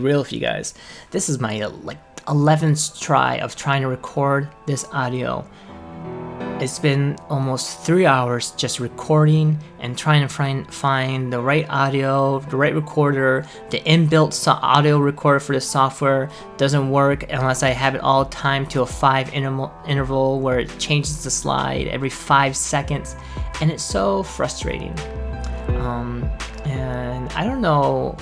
Real with you guys. This is my 11th try of trying to record this audio. It's been almost 3 hours just recording and trying to find the right audio, the right recorder. The inbuilt audio recorder for the software doesn't work unless I have it all timed to a 5 interval where it changes the slide every 5 seconds, and it's so frustrating. And I don't know,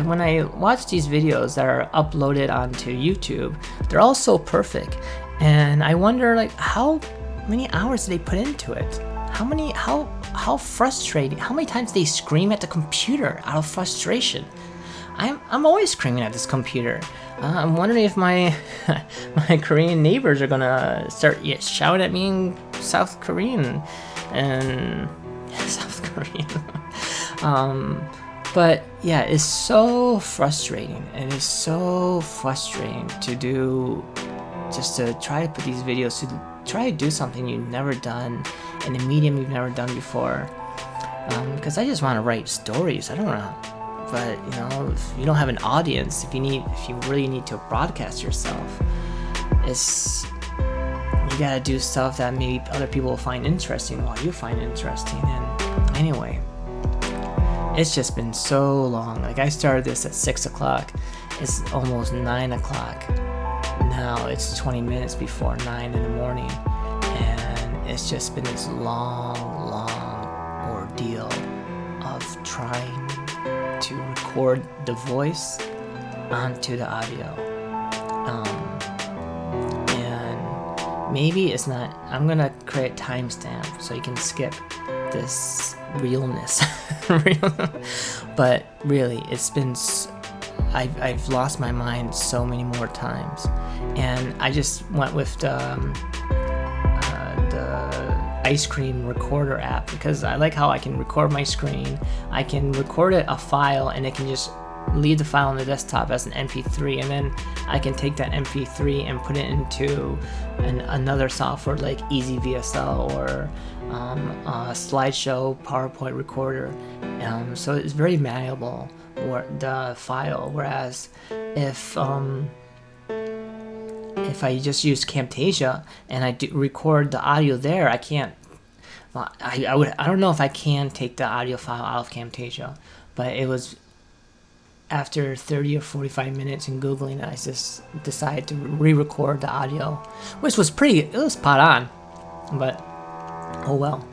when I watch these videos that are uploaded onto YouTube, they're all so perfect, and I wonder how many hours do they put into it? How frustrating? How many times they scream at the computer out of frustration? I'm always screaming at this computer. I'm wondering if my my Korean neighbors are gonna start shouting at me in South Korean and South Korean. But yeah, it's so frustrating, and it's so frustrating to try to put these videos, to try to do something you've never done in a medium you've never done before. Because I just want to write stories. I don't know, but if you don't have an audience, if you really need to broadcast yourself, you gotta do stuff that maybe other people will find interesting while you find interesting. And anyway, it's just been so long. I started this at 6 o'clock. It's almost 9 o'clock. Now it's 20 minutes before 9 in the morning. And it's just been this long ordeal of trying to record the voice onto the audio. And maybe it's not... I'm going to create a timestamp so you can skip this realness. But really, it's been I've lost my mind so many more times, and I just went with the ice cream recorder app because I like how I can record my screen. I can record a file, and it can just leave the file on the desktop as an MP3, and then I can take that MP3 and put it into another software like EasyVSL or a slideshow PowerPoint recorder. So it's very malleable, the file. Whereas if I just use Camtasia and I record the audio there, I can't. I don't know if I can take the audio file out of Camtasia, but it was after 30 or 45 minutes in Googling, I just decided to re-record the audio, which was it was spot on, but oh well.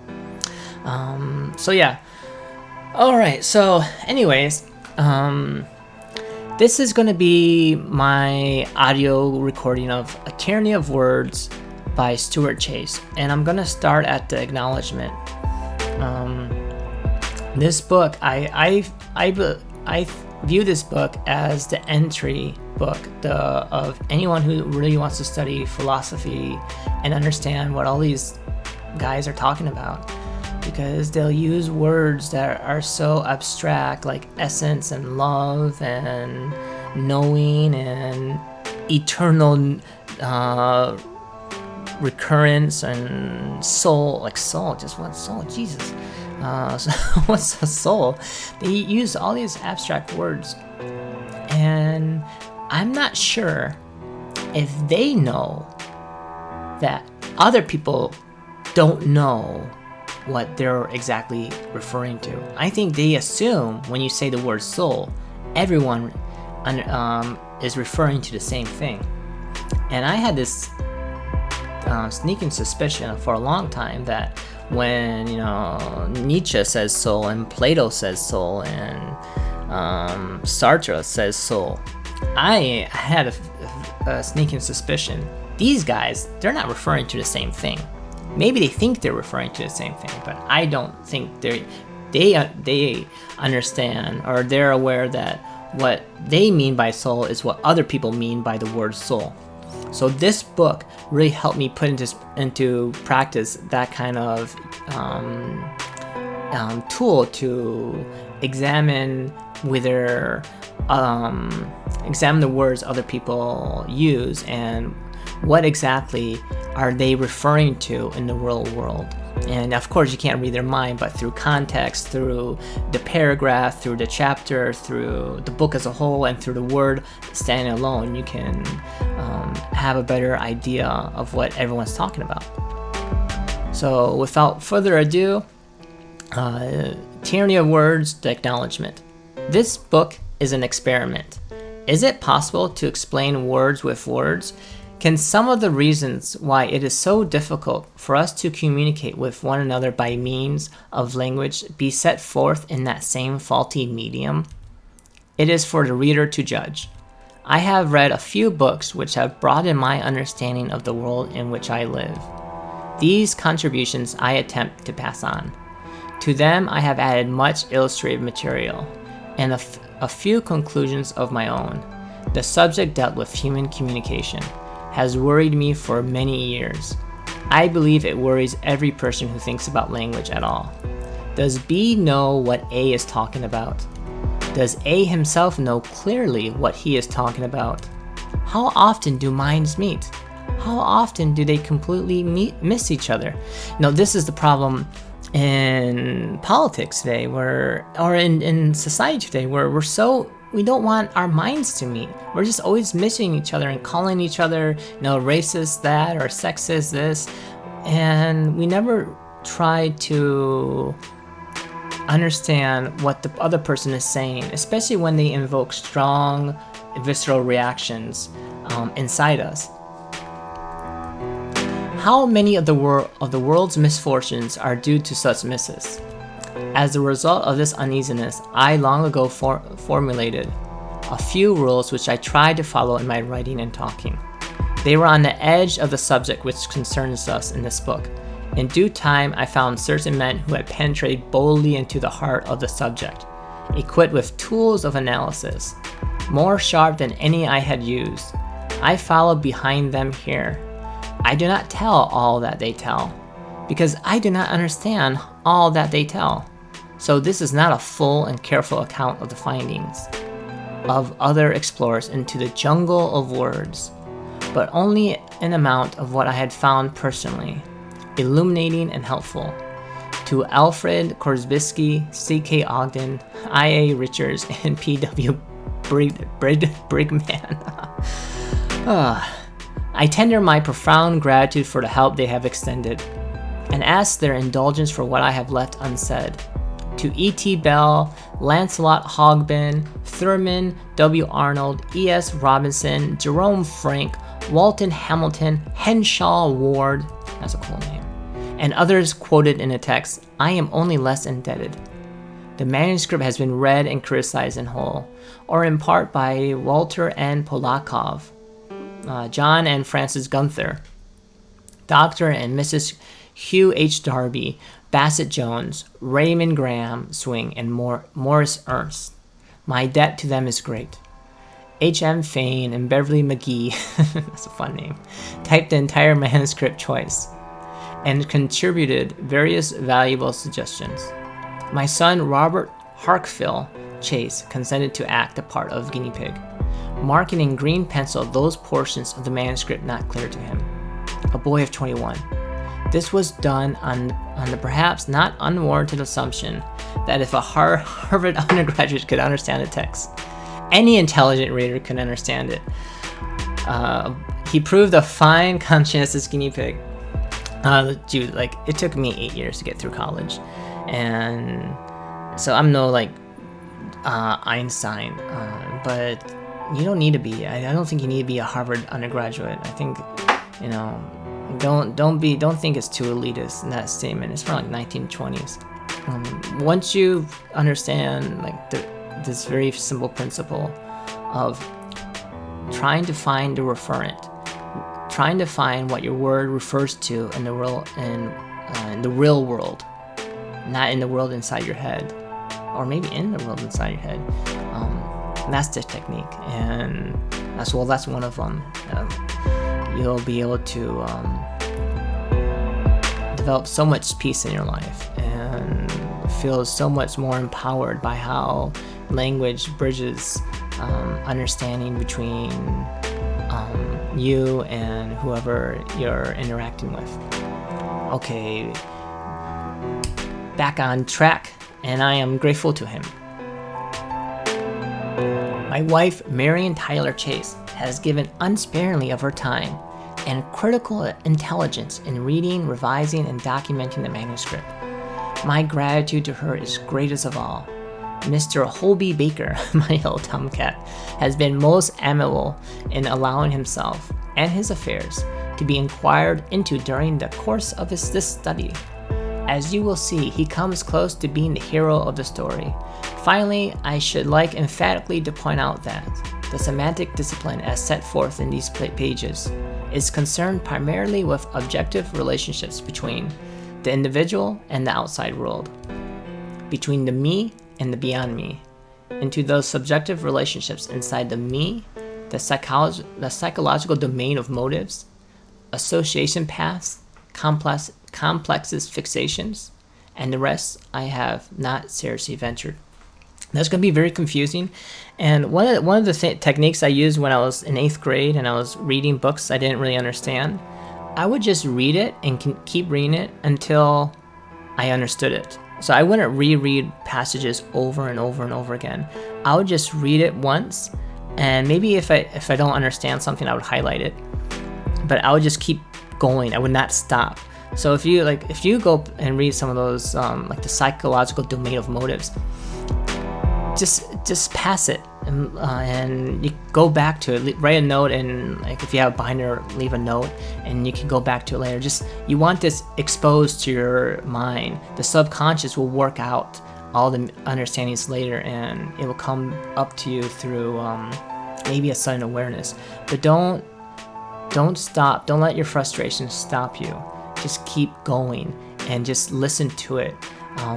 So yeah. Alright, so anyways, this is going to be my audio recording of A Tyranny of Words by Stuart Chase, and I'm going to start at the acknowledgement. This book, I view this book as the entry book of anyone who really wants to study philosophy and understand what all these guys are talking about, because they'll use words that are so abstract, like essence and love and knowing and eternal recurrence and soul. Just what soul? Jesus. So what's a soul? They use all these abstract words, and I'm not sure if they know that other people don't know what they're exactly referring to. I think they assume when you say the word soul, everyone is referring to the same thing. And I had this sneaking suspicion for a long time that when Nietzsche says soul and Plato says soul and Sartre says soul, I had a sneaking suspicion these guys, they're not referring to the same thing. Maybe they think they're referring to the same thing, but I don't think they understand, or they're aware that what they mean by soul is what other people mean by the word soul. So this book really helped me put into practice that kind of tool to examine examine the words other people use and what exactly are they referring to in the real world. And of course, you can't read their mind, but through context, through the paragraph, through the chapter, through the book as a whole, and through the word standing alone, you can have a better idea of what everyone's talking about. So without further ado, Tyranny of Words, the Acknowledgment. This book is an experiment. Is it possible to explain words with words? Can some of the reasons why it is so difficult for us to communicate with one another by means of language be set forth in that same faulty medium? It is for the reader to judge. I have read a few books which have broadened my understanding of the world in which I live. These contributions I attempt to pass on. To them I have added much illustrative material, and a few conclusions of my own. The subject dealt with human communication has worried me for many years. I believe it worries every person who thinks about language at all. Does B know what A is talking about? Does A himself know clearly what he is talking about? How often do minds meet? How often do they completely miss each other? This is the problem in politics today, or in society today, where we don't want our minds to meet. We're just always missing each other and calling each other, racist that or sexist this, and we never try to understand what the other person is saying, especially when they invoke strong, visceral reactions inside us. How many of the world's misfortunes are due to such misses? As a result of this uneasiness, I long ago formulated a few rules which I tried to follow in my writing and talking. They were on the edge of the subject which concerns us in this book. In due time, I found certain men who had penetrated boldly into the heart of the subject, equipped with tools of analysis, more sharp than any I had used. I followed behind them here. I do not tell all that they tell, because I do not understand all that they tell. So this is not a full and careful account of the findings of other explorers into the jungle of words, but only an amount of what I had found personally, illuminating and helpful. To Alfred Korzybski, C.K. Ogden, I.A. Richards, and P.W. Brigman. I tender my profound gratitude for the help they have extended, and ask their indulgence for what I have left unsaid. To E.T. Bell, Lancelot Hogbin, Thurman W. Arnold, E.S. Robinson, Jerome Frank, Walton Hamilton, Henshaw Ward, that's a cool name, and others quoted in the text, I am only less indebted. The manuscript has been read and criticized in whole, or in part by Walter N. Polakov, John and Francis Gunther, Dr. and Mrs. Hugh H. Darby, Bassett Jones, Raymond Graham Swing, and Morris Ernst. My debt to them is great. H.M. Fain and Beverly McGee, that's a fun name, typed the entire manuscript twice and contributed various valuable suggestions. My son Robert Harkfill Chase consented to act the part of guinea pig, marking in green pencil those portions of the manuscript not clear to him. A boy of 21. This was done on the perhaps not unwarranted assumption that if a Harvard undergraduate could understand the text, any intelligent reader could understand it. He proved a fine, conscientious guinea pig. Dude, it took me 8 years to get through college, and so I'm no Einstein, but you don't need to be. I don't think you need to be a Harvard undergraduate. I think, don't think it's too elitist in that statement. It's from 1920s. Once you understand this very simple principle of trying to find the referent, trying to find what your word refers to in the real world, not in the world inside your head, or maybe in the world inside your head. That's the technique, and that's one of them. You'll be able to develop so much peace in your life and feel so much more empowered by how language bridges understanding between you and whoever you're interacting with. Okay, back on track, and I am grateful to him. My wife, Marion Tyler Chase, has given unsparingly of her time and critical intelligence in reading, revising, and documenting the manuscript. My gratitude to her is greatest of all. Mr. Holby Baker, my old tomcat, has been most amiable in allowing himself and his affairs to be inquired into during the course of this study. As you will see, he comes close to being the hero of the story. Finally, I should like emphatically to point out that the semantic discipline as set forth in these pages is concerned primarily with objective relationships between the individual and the outside world, between the me and the beyond me, into those subjective relationships inside the me, the psychological domain of motives, association paths, complexes, fixations, and the rest I have not seriously ventured. That's going to be very confusing. And one of the techniques I used when I was in 8th grade and I was reading books I didn't really understand, I would just read it and keep reading it until I understood it. So I wouldn't reread passages over and over and over again. I would just read it once, and maybe if I don't understand something, I would highlight it. But I would just keep going. I would not stop. So if you go and read some of those like the psychological domain of motives, just pass it and you go back to it. Write a note, and like if you have a binder, leave a note, and you can go back to it later. Just you want this exposed to your mind. The subconscious will work out all the understandings later, and it will come up to you through maybe a sudden awareness. But don't stop. Don't let your frustration stop you. Just keep going and just listen to it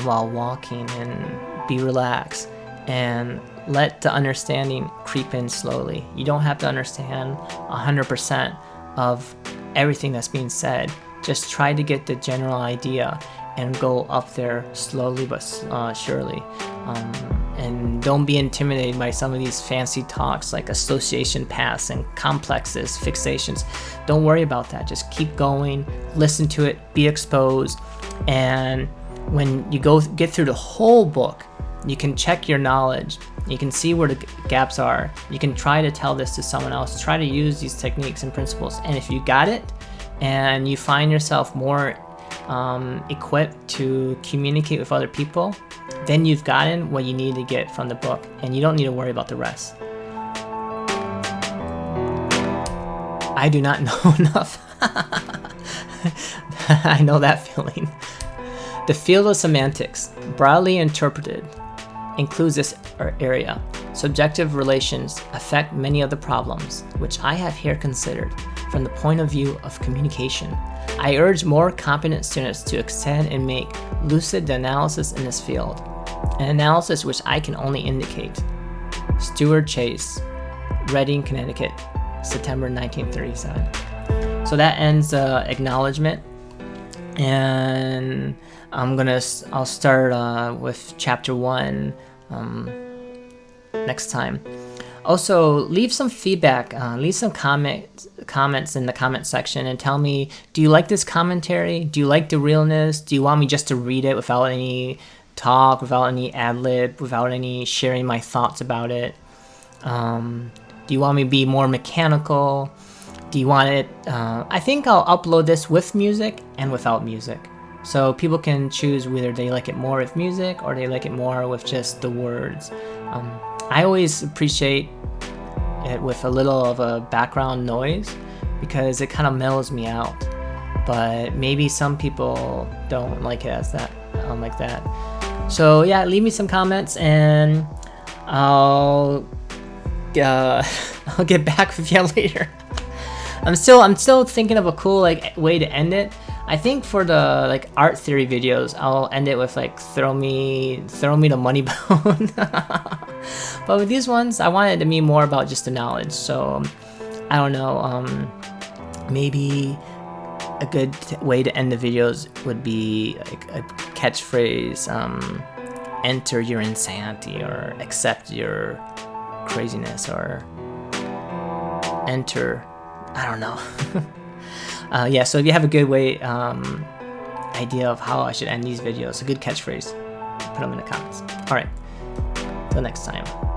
while walking, and be relaxed and let the understanding creep in slowly. You don't have to understand 100% of everything that's being said. Just try to get the general idea and go up there slowly but surely. And don't be intimidated by some of these fancy talks like association paths and complexes, fixations. Don't worry about that. Just keep going, listen to it, be exposed, and when you get through the whole book, you can check your knowledge. You can see where the gaps are. You can try to tell this to someone else. Try to use these techniques and principles. And if you got it and you find yourself more equipped to communicate with other people, then you've gotten what you need to get from the book, and you don't need to worry about the rest. I do not know enough. I know that feeling. The field of semantics, broadly interpreted, includes this area. Subjective relations affect many of the problems, which I have here considered from the point of view of communication. I urge more competent students to extend and make lucid analysis in this field, an analysis which I can only indicate. Stuart Chase, Reading, Connecticut, September 1937. So that ends Acknowledgment, and I'll start with chapter 1 next time. Also, leave some feedback, leave some comments in the comment section, and tell me, do you like this commentary? Do you like the realness? Do you want me just to read it without any talk, without any ad-lib, without any sharing my thoughts about it? Do you want me to be more mechanical? Do you want it? I think I'll upload this with music and without music, so people can choose whether they like it more with music or they like it more with just the words. I always appreciate it with a little of a background noise because it kind of mellows me out. But maybe some people don't like it as that, like that. So yeah, leave me some comments and I'll get back with you later. I'm still thinking of a cool way to end it. I think for the art theory videos, I'll end it with throw me the money bone. But with these ones, I want it to be more about just the knowledge. So I don't know. Maybe a good way to end the videos would be a catchphrase: "Enter your insanity," or "Accept your craziness," or "Enter." I don't know. Yeah, so if you have a good way idea of how I should end these videos, a good catchphrase, put them in the comments. All right, till next time.